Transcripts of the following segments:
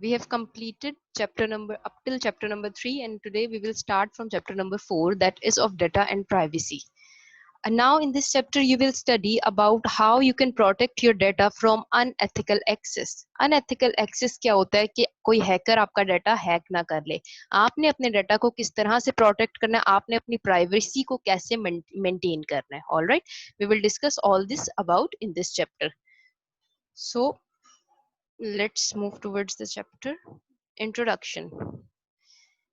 We have completed chapter number up till chapter number 3, and today we will start from chapter number 4, that is of data and privacy. And now in this chapter you will study about how you can protect your data from unethical access. Unethical access क्या होता है कि कोई hacker आपका data hack ना कर ले. आपने अपने डाटा को किस तरह से प्रोटेक्ट करना है, आपने अपनी प्राइवेसी को कैसे मेंटेन करना है. All right, we will discuss all this about in this chapter. So let's move towards the chapter. Introduction.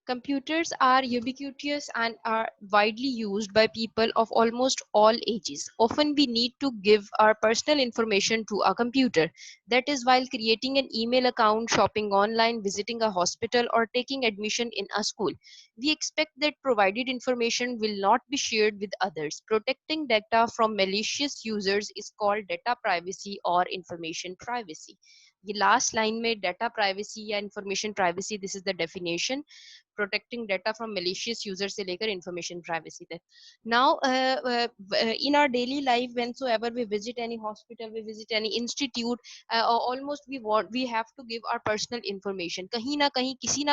Computers are ubiquitous and are widely used by people of almost all ages. Often we need to give our personal information to a computer. That is, while creating an email account, shopping online, visiting a hospital, or taking admission in a school. We expect that provided information will not be shared with others. Protecting data from malicious users is called data privacy or information privacy. ये last line में data privacy या information privacy, this is the definition. Protecting data from malicious user से लेकर information privacy तक. Now in our daily life whensoever we visit any hospital, we visit any institute, almost we have to give our personal information. कहीं ना कहीं किसी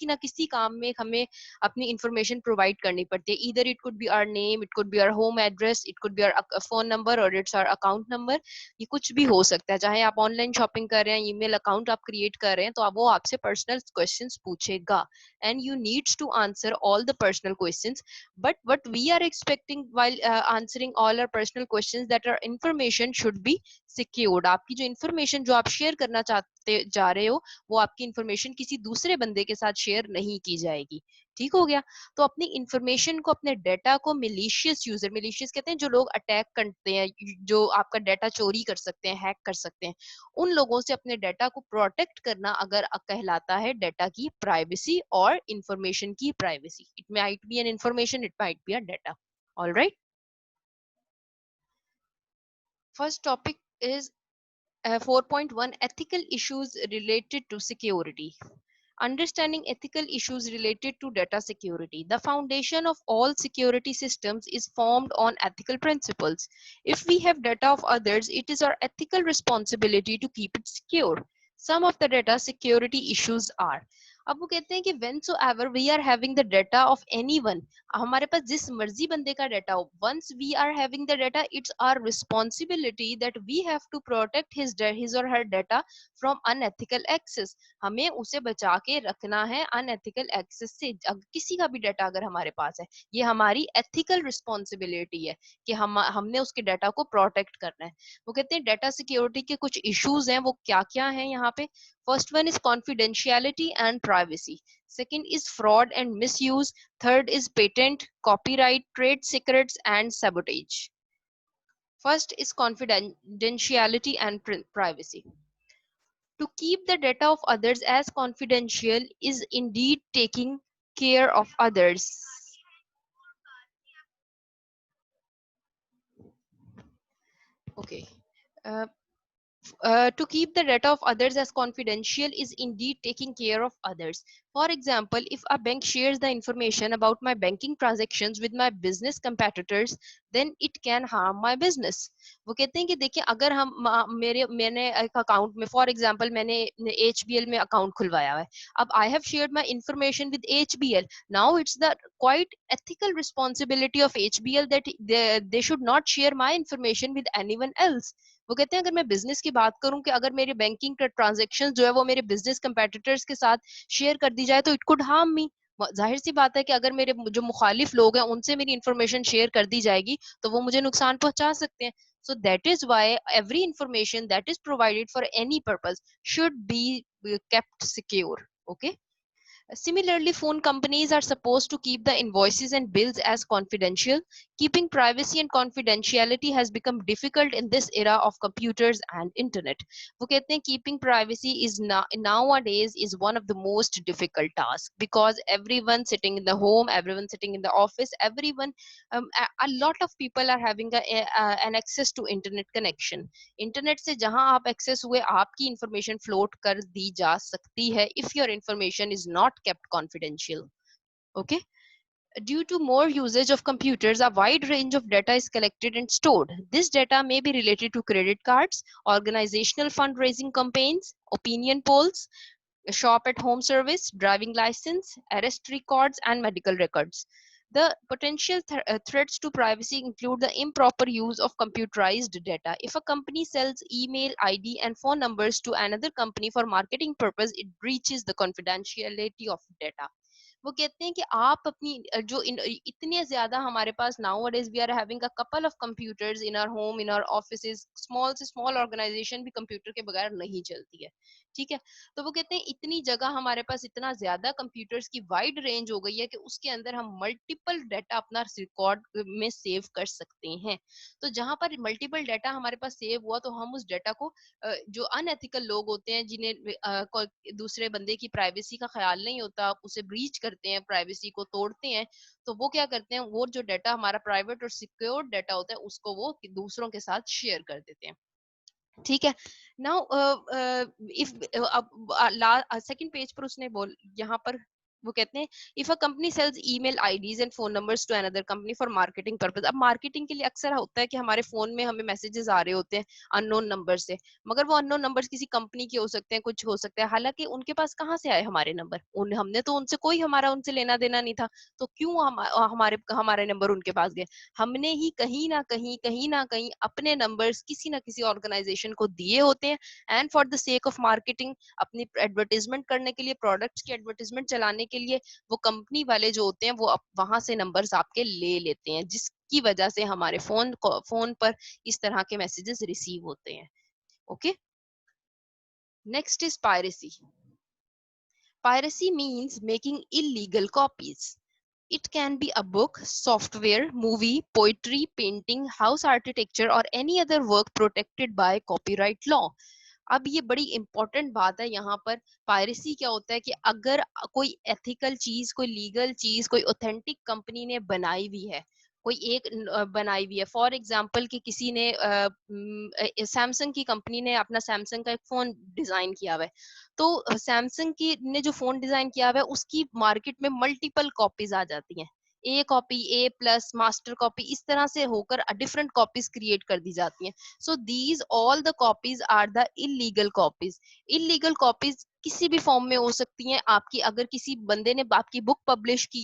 ना किसी काम में हमें अपनी इंफॉर्मेशन प्रोवाइड करनी पड़ती है. Either it could be our name, it could be our home address, it could be our phone number और इट्स आवर अकाउंट नंबर. ये कुछ भी हो सकता है. चाहे आप ऑनलाइन शॉपिंग कर रहे हैं, ईमेल अकाउंट आप क्रिएट कर रहे हैं, तो वो आपसे पर्सनल क्वेश्चंस पूछेगा and you needs to answer all the personal questions. But what we are expecting while answering all our personal questions, that our information should be secured. आपकी जो information जो आप share करना चाहते जा रहे हो, वो आपकी information किसी दूसरे बंदे के साथ share नहीं की जाएगी. ठीक हो गया. तो अपनी इंफॉर्मेशन को, अपने डाटा को मिलीशियस यूजर, मिलीशियस कहते हैं जो लोग अटैक करते हैं, जो आपका डाटा चोरी कर सकते हैं, हैक कर सकते हैं, उन लोगों से अपने डाटा को प्रोटेक्ट करना अगर कहलाता है डाटा की प्राइवेसी और इंफॉर्मेशन की privacy. It might be an information, it might be a data. All right. First topic is 4.1 ethical issues related to security. Understanding ethical issues related to data security. The foundation of all security systems is formed on ethical principles. If we have data of others, it is our ethical responsibility to keep it secure. Some of the data security issues are. अब वो कहते हैं कि whensoever we are having the data of anyone, हमारे पास जिस मर्जी बंदे का डाटा हो, once we are having the data, it's our responsibility that we have to protect his or her data from unethical access. हमें उसे बचा के रखना है अनएथिकल एक्सेस से. किसी का भी डाटा अगर हमारे पास है, ये हमारी एथिकल रिस्पॉन्सिबिलिटी है कि हमने उसके डाटा को प्रोटेक्ट करना है. वो कहते हैं डाटा सिक्योरिटी के कुछ इश्यूज हैं, वो क्या क्या हैं यहाँ पे. First one is confidentiality and privacy. Second is fraud and misuse. Third is patent, copyright, trade secrets, and sabotage. First is confidentiality and privacy. To keep the data of others as confidential is indeed taking care of others. Okay. Uh, to keep the data of others as confidential is indeed taking care of others. For example, if a bank shares the information about my banking transactions with my business competitors, then it can harm my business. वो कहते हैं कि देखिए, अगर मैंने एक account में, for example मैंने HBL में अकाउंट खुलवाया है. अब I have shared my information with HBL. Now it's the quite ethical responsibility of HBL that they should not share my information with anyone else. वो कहते हैं अगर मैं बिजनेस की बात करूं कि अगर मेरे बैंकिंग ट्रांजेक्शन जो है वो मेरे बिजनेस कंपेटिटर्स के साथ शेयर कर दी जाए, तो इट कुड हार्म मी. जाहिर सी बात है कि अगर मेरे जो मुखालिफ लोग हैं उनसे मेरी इंफॉर्मेशन शेयर कर दी जाएगी, तो वो मुझे नुकसान पहुंचा सकते हैं. So that is why every information that is provided for any purpose should be kept secure. Okay. Similarly, phone companies are supposed to keep the invoices and bills as confidential. Keeping privacy and confidentiality has become difficult in this era of computers and internet. वो कहते हैं keeping privacy is nowadays is one of the most difficult tasks, because everyone sitting in the home, everyone sitting in the office, everyone, a lot of people are having an access to internet connection. Internet से जहां आप access हुए, आपकी information float कर दी जा सकती है if your information is not kept confidential. Okay. Due to more usage of computers, a wide range of data is collected and stored. This data may be related to credit cards, organizational fundraising campaigns, opinion polls, shop at home service, driving license, arrest records, and medical records. The potential threats to privacy include the improper use of computerized data. If a company sells email ID and phone numbers to another company for marketing purpose, it breaches the confidentiality of data. वो कहते हैं कि आप अपनी जो इतने ज्यादा हमारे पास nowadays we are having a couple of computers in our home, in our offices, small से small organization भी कंप्यूटर के बगैर नहीं चलती है, ठीक है। तो वो कहते हैं इतनी जगह हमारे पास, इतना ज्यादा कंप्यूटर्स की वाइड रेंज हो गई है कि उसके अंदर हम मल्टीपल डाटा अपना रिकॉर्ड में सेव कर सकते हैं। तो जहां पर मल्टीपल डाटा हमारे पास सेव हुआ तो हम उस डाटा को जो अनएथिकल लोग होते हैं जिन्हें दूसरे बंदे की प्राइवेसी का ख्याल नहीं होता, उसे ब्रीच करते हैं, प्राइवेसी को तोड़ते हैं, तो वो क्या करते हैं, वो जो डाटा हमारा प्राइवेट और सिक्योर डाटा होता है उसको वो दूसरों के साथ शेयर कर देते हैं, ठीक है। नाउ इफ अब सेकंड पेज पर उसने बोल यहाँ पर वो कहते हैं if a company sales email IDs and phone numbers to another company for marketing purpose. अब मार्केटिंग के लिए अक्सर होता है कि हमारे फोन में हमें मैसेजेस आ रहे होते हैं अननोन नंबर से, मगर वो अननोन नंबर्स किसी कंपनी के हो सकते हैं, कुछ हो सकता है, हालांकि उनके पास कहाँ से आए हमारे नंबर, उन हमने तो उनसे कोई हमारा उनसे लेना देना नहीं था, तो क्यों हमारे नंबर उनके पास गए। हमने ही कहीं ना कहीं अपने नंबर्स किसी ना किसी ऑर्गेनाइजेशन को दिए होते हैं, and for the sake of marketing, अपनी एडवर्टीजमेंट करने के लिए, प्रोडक्ट्स की एडवर्टीजमेंट चलाने के लिए, वो कंपनी वाले जो होते हैं वो वहां से नंबर्स आपके ले लेते हैं, जिसकी वजह से हमारे फोन पर इस तरह के मैसेजेस रिसीव होते हैं। Okay, next is piracy. Piracy means making illegal copies. It can be a book, software, movie, poetry, painting, house architecture, or any other work protected by copyright law. अब ये बड़ी important बात है यहाँ पर। Piracy क्या होता है कि अगर कोई एथिकल चीज, कोई लीगल चीज, कोई ऑथेंटिक कंपनी ने बनाई हुई है, कोई एक बनाई हुई है, फॉर एग्जांपल कि किसी ने सैमसंग की कंपनी ने अपना सैमसंग का एक फोन डिजाइन किया हुआ है, तो सैमसंग की ने जो फोन डिजाइन किया हुआ है उसकी मार्केट में मल्टीपल कॉपीज आ जाती हैं, ए कॉपी, ए प्लस, मास्टर कॉपी, इस तरह से होकर डिफरेंट कॉपीज क्रिएट कर दी जाती हैं। So these all the copies are the illegal copies. Illegal copies किसी भी फॉर्म में हो सकती हैं आपकी। अगर किसी बंदे ने आपकी बुक पब्लिश की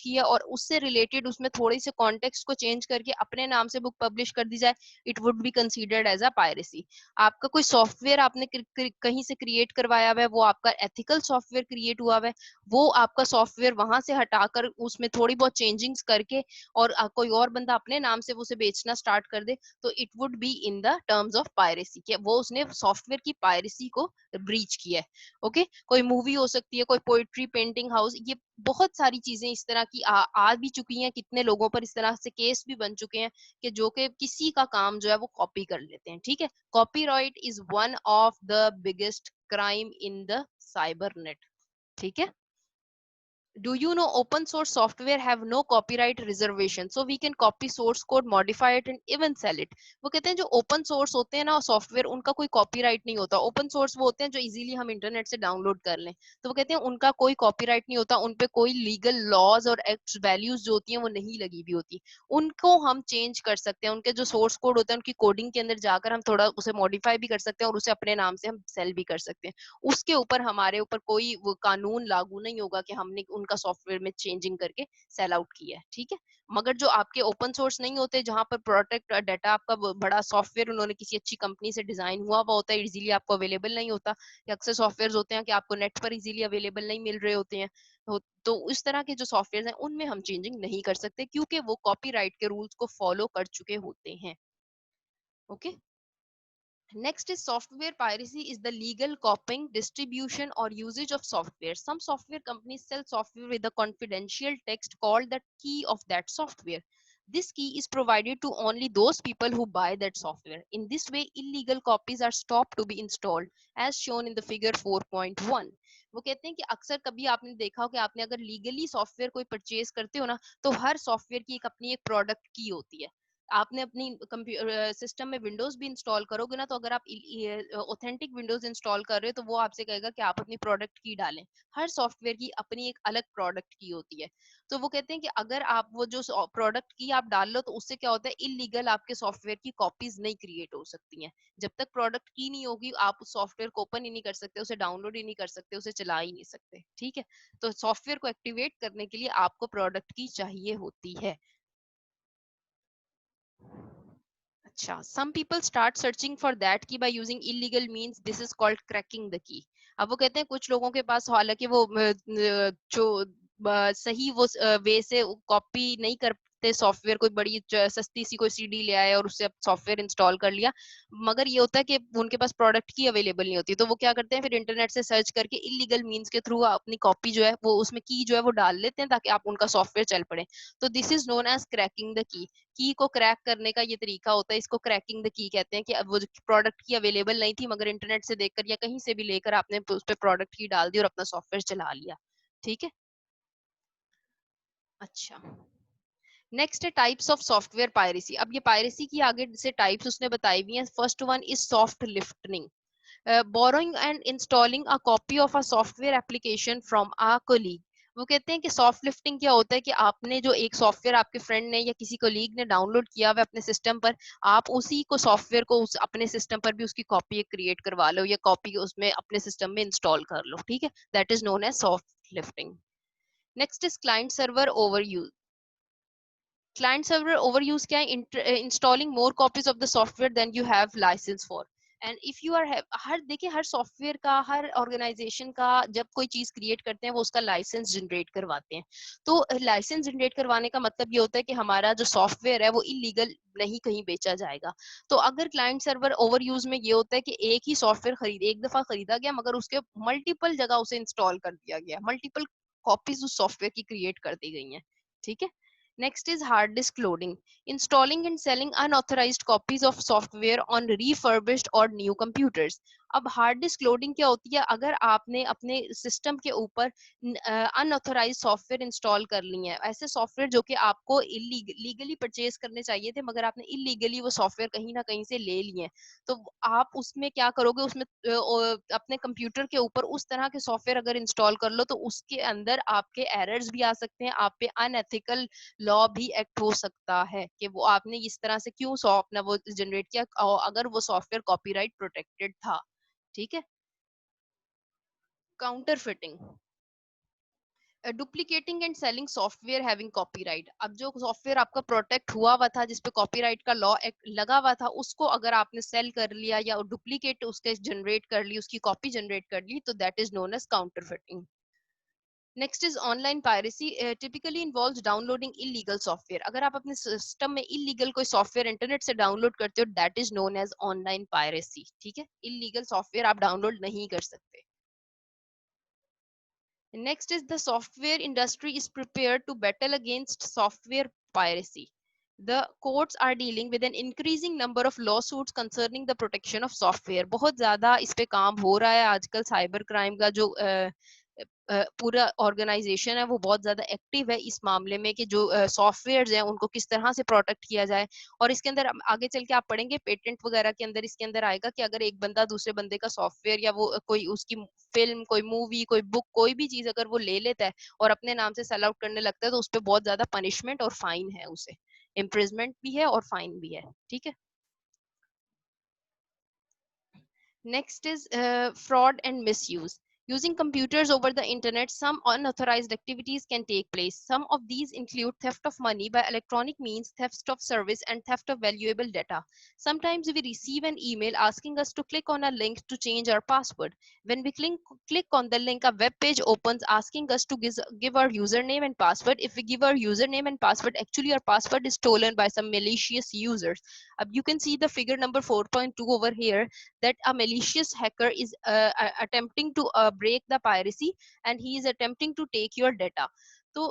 है और उससे रिलेटेड उसमें थोड़ी से कॉन्टेक्स्ट को चेंज करके अपने नाम से बुक पब्लिश कर दी जाए, it would be considered as a piracy. आपका कोई सॉफ्टवेयर आपने कहीं से क्रिएट करवाया हुआ है, वो आपका एथिकल सॉफ्टवेयर क्रिएट हुआ हुआ है, वो आपका सॉफ्टवेयर वहां से हटाकर उसमें थोड़ी बहुत चेंजिंग्स करके और कोई और बंदा अपने नाम से उसे बेचना स्टार्ट कर दे, तो it would be in the terms of piracy, कि वो उसने सॉफ्टवेयर की पायरेसी को ब्रीच किया है। ओके, कोई मूवी हो सकती है, कोई पोइट्री, पेंटिंग हाउस, ये बहुत सारी चीजें इस तरह की आ भी चुकी हैं। कितने लोगों पर इस तरह से केस भी बन चुके हैं कि जो कि किसी का काम जो है वो कॉपी कर लेते हैं, ठीक है। Copyright is one of the biggest crime in the cyber net, ठीक है। Do you know open source software have no copyright reservation, so we can copy source code, modify it and even sell it. वो कहते हैं जो open source होते हैं ना software, उनका कोई कॉपीराइट नहीं होता। open source वो होते हैं जो इजीली हम इंटरनेट से डाउनलोड कर लें, तो वो कहते हैं उनका कोई कॉपीराइट नहीं होता, उन पे कोई लीगल लॉज और एक्ट वैल्यूज जो होती हैं वो नहीं लगी हुई होती। उनको हम चेंज कर सकते हैं, उनके जो सोर्स कोड होता है उनकी कोडिंग के अंदर जाकर हम थोड़ा उसे मॉडिफाई भी कर सकते हैं और उसे अपने नाम से हम सेल भी कर सकते हैं। उसके ऊपर हमारे ऊपर कोई वो कानून लागू नहीं होगा कि हमने उनका सॉफ्टवेयर में चेंजिंग करके सेल आउट किया है, ठीक है। मगर जो आपके ओपन सोर्स नहीं होते, जहां पर प्रोटेक्ट डाटा आपका बड़ा सॉफ्टवेयर उन्होंने किसी अच्छी कंपनी से डिजाइन हुआ हुआ होता है, इजीली आपको अवेलेबल नहीं होता, या अक्सर सॉफ्टवेयर होते हैं कि आपको नेट पर इजीली अवेलेबल नहीं मिल रहे होते हैं, तो इस तरह के जो सॉफ्टवेयर हैं उनमें हम चेंजिंग नहीं कर सकते, क्योंकि वो कॉपीराइट के रूल्स को फॉलो कर चुके होते हैं। Okay, next is software piracy is the legal copying, distribution or usage of software. Some software companies sell software with a confidential text called the key of that software. This key is provided to only those people who buy that software. In this way, illegal copies are stopped to be installed, as shown in the figure 4.1. वो कहते हैं कि अक्सर कभी आपने देखा हो कि आपने अगर लीगली सॉफ्टवेयर कोई परचेज करते हो ना, तो हर सॉफ्टवेयर की एक अपनी एक प्रोडक्ट की होती है। आपने अपनी कंप्यूटर सिस्टम में विंडोज भी इंस्टॉल करोगे ना, तो अगर आप ऑथेंटिक विंडोज इंस्टॉल कर रहे हो तो वो आपसे कहेगा कि आप अपनी प्रोडक्ट की डालें। हर सॉफ्टवेयर की अपनी एक अलग प्रोडक्ट की होती है। तो वो कहते हैं कि अगर आप वो जो प्रोडक्ट की आप डाल लो, तो उससे क्या होता है, इलीगल आपके सॉफ्टवेयर की कॉपीज नहीं क्रिएट हो सकती हैं। जब तक प्रोडक्ट की नहीं होगी, आप उस सॉफ्टवेयर को ओपन ही नहीं कर सकते, उसे डाउनलोड ही नहीं कर सकते, उसे चला ही नहीं सकते। ठीक है, तो सॉफ्टवेयर को एक्टिवेट करने के लिए आपको प्रोडक्ट की चाहिए होती है। अच्छा, some people start searching for that key by using illegal means. This is called cracking the key. अब वो कहते हैं कुछ लोगों के पास, हालांकि वो जो सही वो वे से कॉपी नहीं करते सॉफ्टवेयर, कोई बड़ी सस्ती सी कोई सीडी ले आए और उससे सॉफ्टवेयर इंस्टॉल कर लिया, मगर ये होता है कि उनके पास प्रोडक्ट की अवेलेबल नहीं होती, तो वो क्या करते हैं, फिर इंटरनेट से सर्च करके इलीगल मीन्स के थ्रू अपनी कॉपी जो है वो उसमें की जो है वो डाल लेते हैं, ताकि आप उनका सॉफ्टवेयर चल पड़े। तो this is known as cracking the key को क्रैक करने का ये तरीका होता है, इसको क्रैकिंग द की कहते हैं। कि अब वो प्रोडक्ट की अवेलेबल नहीं थी, मगर इंटरनेट से देखकर या कहीं से भी लेकर आपने उस पे प्रोडक्ट की डाल दी और अपना सॉफ्टवेयर चला लिया। ठीक है। अच्छा, नेक्स्ट है टाइप्स ऑफ सॉफ्टवेयर पायरेसी। अब ये पायरेसी की आगे से टाइप्स उसने बताई हुई हैं। First one is soft lifting, borrowing and installing a copy of a software application from a colleague. वो कहते हैं कि सॉफ्ट लिफ्टिंग क्या होता है, कि आपने जो एक सॉफ्टवेयर आपके फ्रेंड ने या किसी कोलीग ने डाउनलोड किया हुआ अपने सिस्टम पर, आप उसी को सॉफ्टवेयर को उस अपने सिस्टम पर भी उसकी कॉपी क्रिएट करवा लो, या कॉपी उसमें अपने सिस्टम में इंस्टॉल कर लो। ठीक है, that is known as soft lifting. Next is client server overuse. Client server overuse क्या है, installing more copies of the software than you have license for. And if you are हर देखिए, हर सॉफ्टवेयर का, हर ऑर्गेनाइजेशन का जब कोई चीज क्रिएट करते हैं वो उसका लाइसेंस जनरेट करवाते हैं। तो लाइसेंस जनरेट करवाने का मतलब ये होता है कि हमारा जो सॉफ्टवेयर है वो इलीगल नहीं कहीं बेचा जाएगा। तो अगर क्लाइंट सर्वर ओवर यूज में ये होता है कि एक ही सॉफ्टवेयर एक दफा खरीदा गया, मगर उसके मल्टीपल जगह उसे इंस्टॉल कर दिया गया, मल्टीपल कॉपीज उस सॉफ्टवेयर की क्रिएट कर दी गई हैं। ठीक है। Next is hard disk loading, installing and selling unauthorized copies of software on refurbished or new computers. अब हार्ड डिस्क लोडिंग क्या होती है, अगर आपने अपने सिस्टम के ऊपर अनऑथोराइज सॉफ्टवेयर इंस्टॉल कर लिए हैं, ऐसे सॉफ्टवेयर जो कि आपको लीगली परचेज करने चाहिए थे, मगर आपने इलीगली वो सॉफ्टवेयर कहीं ना कहीं से ले लिए हैं, तो आप उसमें क्या करोगे, उसमें अपने कंप्यूटर के ऊपर उस तरह के सॉफ्टवेयर अगर इंस्टॉल कर लो, तो उसके अंदर आपके एरर्स भी आ सकते हैं, आप पे अनएथिकल लॉ भी एक्ट हो सकता है, कि वो आपने इस तरह से क्यों अपना वो जनरेट किया, अगर वो सॉफ्टवेयर कॉपीराइट प्रोटेक्टेड था। ठीक है। Counter fitting, duplicating and selling software having copyright. अब जो सॉफ्टवेयर आपका प्रोटेक्ट हुआ हुआ था, जिसपे कॉपीराइट का लॉ लगा हुआ था, उसको अगर आपने सेल कर लिया या डुप्लीकेट उसके जनरेट कर ली, उसकी कॉपी जनरेट कर ली, तो that is known as counterfeiting. Next is online piracy, typically involves downloading illegal software. अगर आप अपने सिस्टम में इलीगल कोई सॉफ्टवेयर इंटरनेट से डाउनलोड करते हो, that is known as online piracy. ठीक है, इलीगल सॉफ्टवेयर आप डाउनलोड नहीं कर सकते। Next is the software industry is prepared to battle against software piracy. The courts are dealing with an increasing number of lawsuits concerning the protection of software. बहुत ज़्यादा इस पे काम हो रहा है आजकल। साइबर क्राइम का जो पूरा ऑर्गेनाइजेशन है वो बहुत ज़्यादा एक्टिव है इस मामले में, कि जो सॉफ्टवेयर हैं उनको किस तरह से प्रोटेक्ट किया जाए। और इसके अंदर आगे चल के आप पढ़ेंगे पेटेंट वगैरह के अंदर, इसके अंदर आएगा कि अगर एक बंदा दूसरे बंदे का सॉफ्टवेयर या वो कोई उसकी फिल्म, कोई मूवी, कोई बुक, कोई भी चीज अगर वो ले लेता है और अपने नाम से सेल आउट करने लगता है, तो उस पर बहुत ज्यादा पनिशमेंट और फाइन है, उसे इम्प्रिजमेंट भी है और फाइन भी है। ठीक है। Next is fraud and misuse. Using computers over the internet, some unauthorized activities can take place. Some of these include theft of money by electronic means, theft of service, and theft of valuable data. Sometimes we receive an email asking us to click on a link to change our password. When we click on the link, a web page opens asking us to give our username and password. If we give our username and password, actually our password is stolen by some malicious users. You can see the figure number 4.2 over here, that a malicious hacker is attempting to break the piracy, and he is attempting to take your data. तो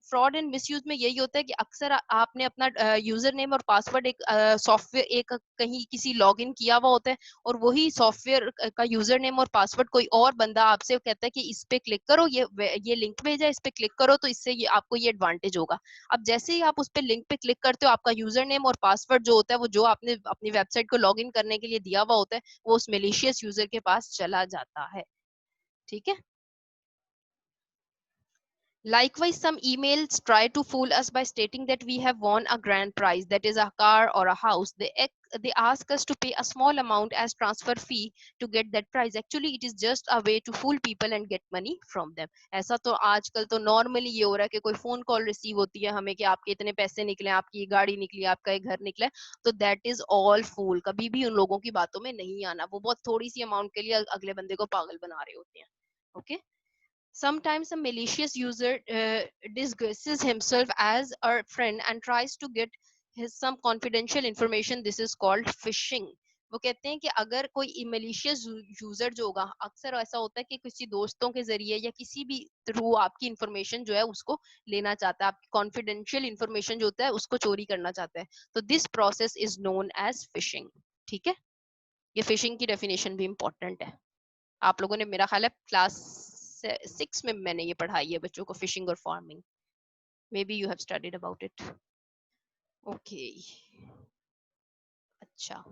fraud and misuse में यही होता है कि अक्सर आपने अपना user name और पासवर्ड एक सॉफ्टवेयर एक कहीं किसी लॉगिन किया हुआ होता है, और वही सॉफ्टवेयर का यूजर नेम और पासवर्ड कोई और बंदा आपसे कहता है कि इस पे क्लिक करो, ये लिंक भेजा, इस पे क्लिक करो तो इससे ये आपको ये एडवांटेज होगा। अब जैसे ही आप उस पे लिंक पे क्लिक करते हो, आपका यूजर नेम और पासवर्ड जो होता है, वो जो आपने अपनी वेबसाइट को लॉग इन करने के लिए दिया हुआ होता है, वो उस मेलिशियस यूजर के पास चला जाता है। ठीक है। Likewise, some emails try to fool us by stating that we have won a grand prize, that is a car or a house. They ask us to pay a small amount as transfer fee to get that prize. Actually, it is just a way to fool people and get money from them. ऐसा तो आजकल तो normally ये हो रहा है कि कोई फोन कॉल रिसीव होती है हमें कि आपके इतने पैसे निकले, आपकी ये गाड़ी निकली, आपका ये घर निकला, तो दैट इज ऑल फूल। कभी भी उन लोगों की बातों में नहीं आना, वो बहुत थोड़ी सी अमाउंट के लिए अगले बंदे को पागल बना रहे होते हैं। Okay. Sometimes a malicious user disguises himself as a friend and tries to get his some confidential information. This is called phishing. वो कहते हैं कि अगर कोई malicious यूजर जो होगा, अक्सर ऐसा होता है कि किसी दोस्तों के जरिए या किसी भी थ्रू आपकी इंफॉर्मेशन जो है उसको लेना चाहता है, आपकी कॉन्फिडेंशियल इंफॉर्मेशन जो होता है उसको चोरी करना चाहता है, तो this process is known as phishing. ठीक है। ये फिशिंग की डेफिनेशन भी इंपॉर्टेंट है। आप लोगों ने मेरा ख्याल है क्लास 6 में मैंने ये पढ़ाई है बच्चों को, फिशिंग और pharming. Maybe you have studied about it. Okay. अच्छा,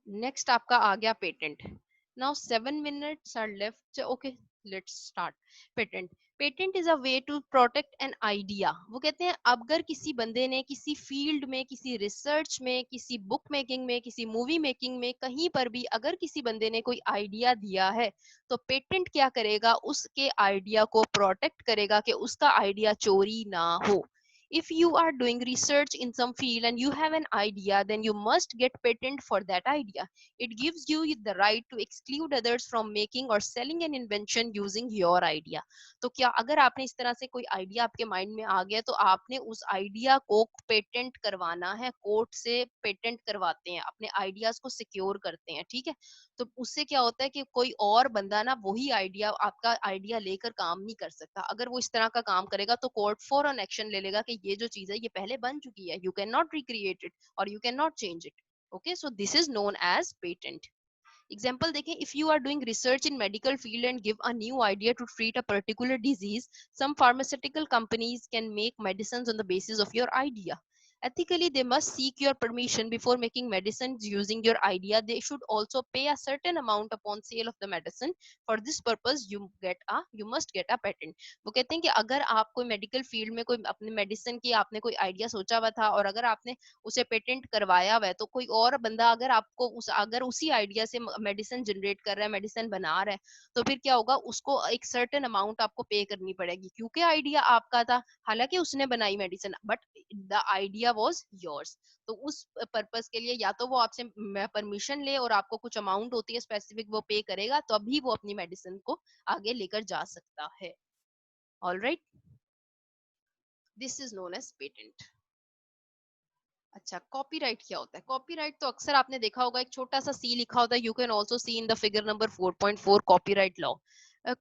नेक्स्ट आपका आ गया patent. Now 7 minutes are left. Okay, let's start. Patent. Patent is a way to protect an idea. वो कहते हैं अगर किसी बंदे ने किसी फील्ड में, किसी रिसर्च में, किसी बुक मेकिंग में, किसी मूवी मेकिंग में, कहीं पर भी अगर किसी बंदे ने कोई आइडिया दिया है, तो पेटेंट क्या करेगा, उसके आइडिया को प्रोटेक्ट करेगा कि उसका आइडिया चोरी ना हो। If you are doing research in some field and you have an idea, then you must get patent for that idea. It gives you the right to exclude others from making or selling an invention using your idea. तो क्या अगर आपने इस तरह से कोई idea आपके mind में आ गया, तो आपने उस आइडिया को पेटेंट करवाना है। कोर्ट से पेटेंट करवाते हैं, अपने आइडियाज को सिक्योर करते हैं। ठीक है। तो उससे क्या होता है कि कोई और बंदा ना वही आइडिया, आपका आइडिया लेकर काम नहीं कर सकता। अगर वो इस तरह का काम करेगा तो कोर्ट फौरन एक्शन ले लेगा कि ये जो चीज है ये पहले बन चुकी है, you can not recreate it और you can not change it. Okay, so this is known as patent. Example देखें, if you are doing research in medical field and give a new idea to treat a particular disease, some pharmaceutical companies can make medicines on the basis of your idea. Ethically, they must seek your permission before making medicines using your idea. They should also pay a certain amount upon sale of the medicine. For this purpose, you must get a patent. वो कहते हैं कि अगर आप कोई medical field में कोई अपनी मेडिसिन की आपने कोई आइडिया सोचा हुआ था और अगर आपने उसे पेटेंट करवाया हुआ है, तो कोई और बंदा अगर आपको अगर उसी आइडिया से मेडिसिन जनरेट कर रहा है, मेडिसिन बना रहा है, तो फिर क्या होगा, उसको एक सर्टेन अमाउंट आपको पे करनी पड़ेगी, क्योंकि आइडिया आपका था। हालांकि उसने बनाई medicine, but the idea was yours. तो उस पर्पस के लिए या तो वो आपसे परमिशन ले और आपको कुछ अमाउंट होती है स्पेसिफिक, वो पे करेगा, तो अभी वो अपनी मेडिसिन को आगे लेकर जा सकता है। All right, this is known as patent. अच्छा, कॉपीराइट क्या होता है? कॉपीराइट तो अक्सर आपने देखा होगा, एक छोटा सा सी लिखा होता है। You can also see in the figure number 4.4, copyright law.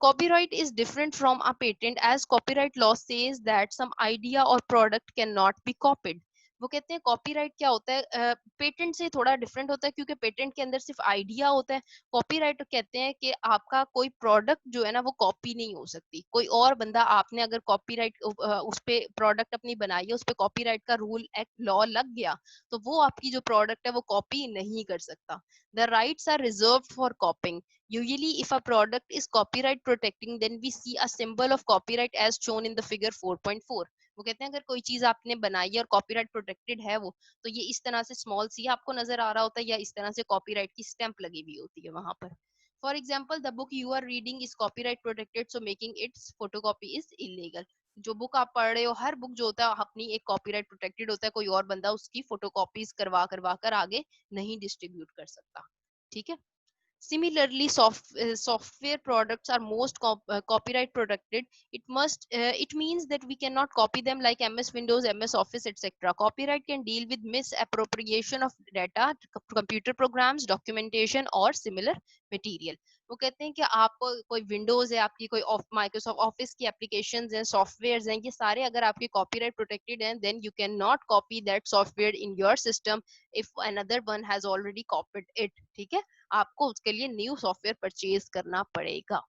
Copyright is different from a patent, as copyright law says that some idea or product cannot be copied. वो कहते हैं कॉपीराइट क्या होता है, पेटेंट से थोड़ा डिफरेंट होता है, क्योंकि पेटेंट के अंदर सिर्फ आइडिया होता है। कॉपीराइट कहते हैं कि आपका कोई प्रोडक्ट जो है ना वो कॉपी नहीं हो सकती। कोई और बंदा, आपने अगर कॉपीराइट उस पे प्रोडक्ट अपनी बनाई है, उस पे कॉपीराइट का रूल एक्ट लॉ लग गया, तो वो आपकी जो प्रोडक्ट है वो कॉपी नहीं कर सकता। The rights are reserved for copying. Usually, if a product is copyright protecting, then we see a symbol of copyright as shown in the figure 4.4. वो कहते हैं अगर कोई चीज आपने बनाई है और कॉपीराइट प्रोटेक्टेड है वो, तो ये इस तरह से स्मॉल सी आपको नजर आ रहा होता है, या इस तरह से कॉपीराइट की स्टैंप लगी हुई होती है वहां पर। For example, the book you are reading is copyright protected, so making its photocopy is illegal. जो बुक आप पढ़ रहे हो, हर बुक जो होता है अपनी एक कॉपीराइट प्रोटेक्टेड होता है, कोई और बंदा उसकी फोटोकॉपीज करवा करवा कर आगे नहीं डिस्ट्रीब्यूट कर सकता। ठीक है। Similarly, software products are most copyright protected. It means that we cannot copy them like MS Windows, MS Office, etc. Copyright can deal with misappropriation of data, computer programs, documentation or similar material. वो कहते हैं कि आप कोई Windows है, आपकी कोई Microsoft Office की एप्लीकेशंस हैं, सॉफ्टवेयर्स हैं, ये सारे अगर आपके कॉपीराइट प्रोटेक्टेड हैं, then you can not copy that software in your system if another one has already copied it. ठीक है, आपको उसके लिए न्यू सॉफ्टवेयर परचेज करना पड़ेगा.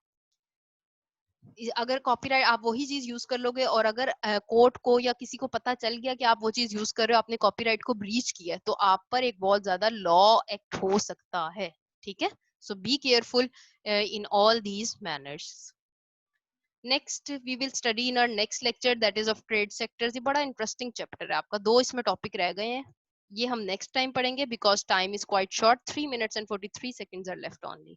अगर कॉपीराइट आप वही चीज यूज कर लोगे और अगर कोर्ट को या किसी को पता चल गया कि आप वो चीज यूज कर रहे हो, आपने कॉपीराइट को ब्रीच किया, तो आप पर एक बहुत ज्यादा लॉ एक्ट हो सकता है. ठीक है, so be careful in all these manners. Next we will study in our next lecture, that is of trade sectors. ये बड़ा इंटरेस्टिंग चैप्टर है आपका, 2 इसमें टॉपिक रह गए हैं, ये हम नेक्स्ट टाइम पढ़ेंगे because time is quite short. 3 minutes and 43 seconds are left only.